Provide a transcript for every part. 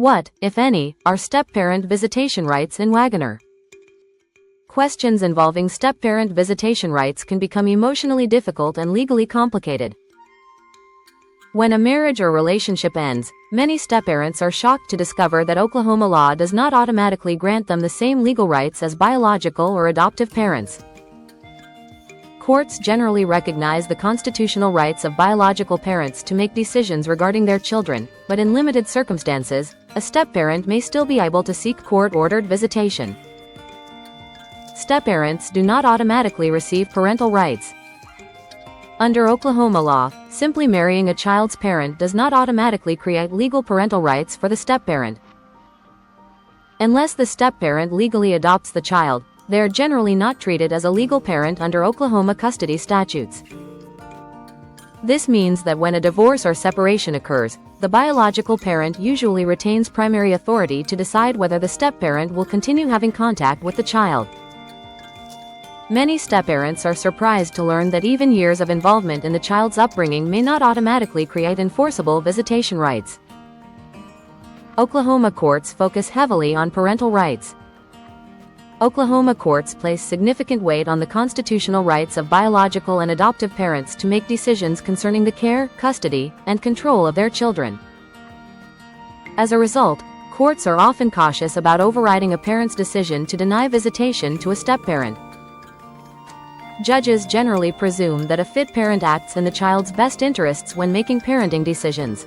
What, if any, are step-parent visitation rights in Wagoner? Questions involving step-parent visitation rights can become emotionally difficult and legally complicated. When a marriage or relationship ends, many step-parents are shocked to discover that Oklahoma law does not automatically grant them the same legal rights as biological or adoptive parents. Courts generally recognize the constitutional rights of biological parents to make decisions regarding their children, but in limited circumstances, a step-parent may still be able to seek court-ordered visitation. Step-parents do not automatically receive parental rights. Under Oklahoma law, simply marrying a child's parent does not automatically create legal parental rights for the step-parent. Unless the step-parent legally adopts the child, they are generally not treated as a legal parent under Oklahoma custody statutes. This means that when a divorce or separation occurs, the biological parent usually retains primary authority to decide whether the step-parent will continue having contact with the child. Many step-parents are surprised to learn that even years of involvement in the child's upbringing may not automatically create enforceable visitation rights. Oklahoma courts focus heavily on parental rights. Oklahoma courts place significant weight on the constitutional rights of biological and adoptive parents to make decisions concerning the care, custody, and control of their children. As a result, courts are often cautious about overriding a parent's decision to deny visitation to a step-parent. Judges generally presume that a fit parent acts in the child's best interests when making parenting decisions.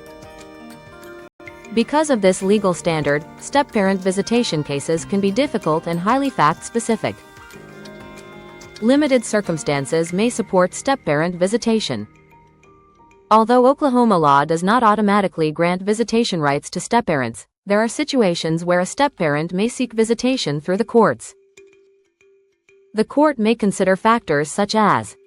Because of this legal standard, step-parent visitation cases can be difficult and highly fact-specific. Limited circumstances may support step-parent visitation. Although Oklahoma law does not automatically grant visitation rights to step-parents, there are situations where a step-parent may seek visitation through the courts. The court may consider factors such as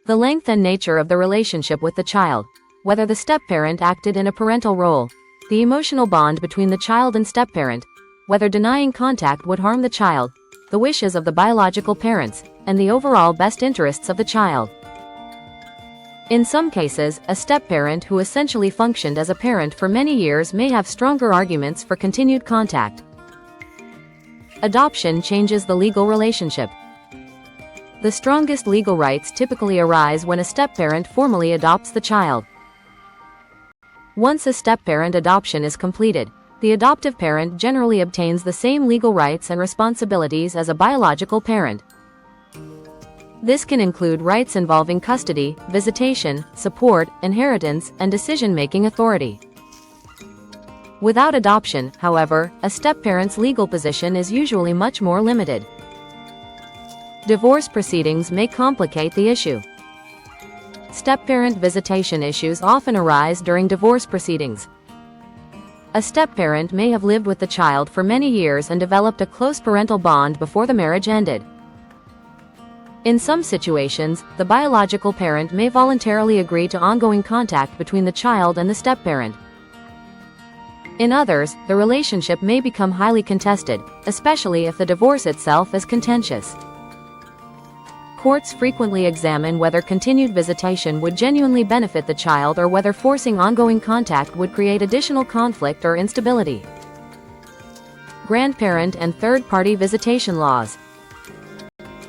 the length and nature of the relationship with the child, whether the step-parent acted in a parental role, the emotional bond between the child and step-parent, whether denying contact would harm the child, the wishes of the biological parents, and the overall best interests of the child. In some cases, a step-parent who essentially functioned as a parent for many years may have stronger arguments for continued contact. Adoption changes the legal relationship. The strongest legal rights typically arise when a step-parent formally adopts the child. Once a step-parent adoption is completed, the adoptive parent generally obtains the same legal rights and responsibilities as a biological parent. This can include rights involving custody, visitation, support, inheritance, and decision-making authority. Without adoption, however, a step-parent's legal position is usually much more limited. Divorce proceedings may complicate the issue. Step-parent visitation issues often arise during divorce proceedings. A step-parent may have lived with the child for many years and developed a close parental bond before the marriage ended. In some situations, the biological parent may voluntarily agree to ongoing contact between the child and the step-parent. In others, the relationship may become highly contested, especially if the divorce itself is contentious. Courts frequently examine whether continued visitation would genuinely benefit the child or whether forcing ongoing contact would create additional conflict or instability. Grandparent and third-party visitation laws.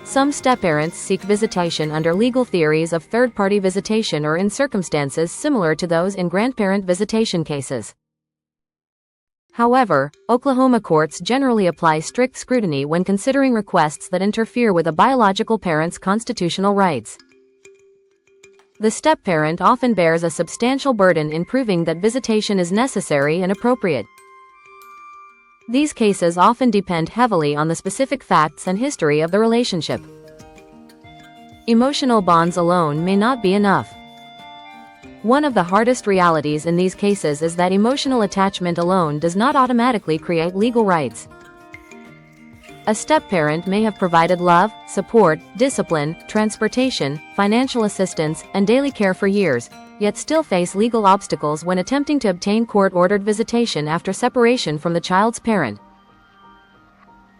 Some step-parents seek visitation under legal theories of third-party visitation or in circumstances similar to those in grandparent visitation cases. However, Oklahoma courts generally apply strict scrutiny when considering requests that interfere with a biological parent's constitutional rights. The step-parent often bears a substantial burden in proving that visitation is necessary and appropriate. These cases often depend heavily on the specific facts and history of the relationship. Emotional bonds alone may not be enough. One of the hardest realities in these cases is that emotional attachment alone does not automatically create legal rights. A step-parent may have provided love, support, discipline, transportation, financial assistance, and daily care for years, yet still face legal obstacles when attempting to obtain court-ordered visitation after separation from the child's parent.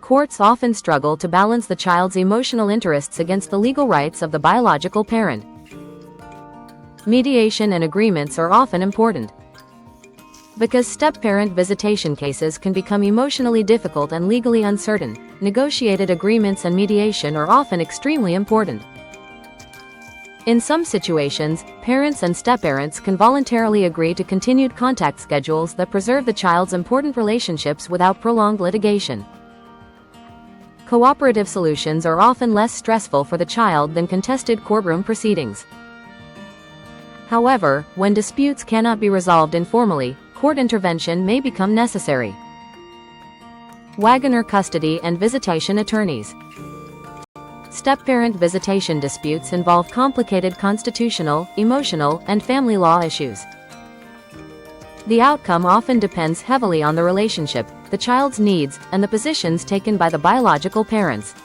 Courts often struggle to balance the child's emotional interests against the legal rights of the biological parent. Mediation and agreements are often important. Because step-parent visitation cases can become emotionally difficult and legally uncertain, negotiated agreements and mediation are often extremely important. In some situations, parents and step-parents can voluntarily agree to continued contact schedules that preserve the child's important relationships without prolonged litigation. Cooperative solutions are often less stressful for the child than contested courtroom proceedings. However, when disputes cannot be resolved informally, court intervention may become necessary. Wagoner custody and visitation attorneys. Step-parent visitation disputes involve complicated constitutional, emotional, and family law issues. The outcome often depends heavily on the relationship, the child's needs, and the positions taken by the biological parents.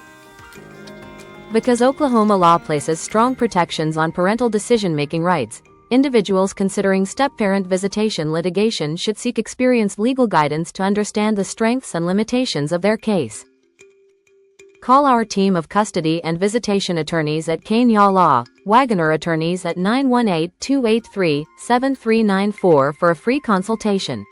Because Oklahoma law places strong protections on parental decision-making rights, individuals considering step-parent visitation litigation should seek experienced legal guidance to understand the strengths and limitations of their case. Call our team of custody and visitation attorneys at Kania Law, Wagoner attorneys at 918-283-7394 for a free consultation.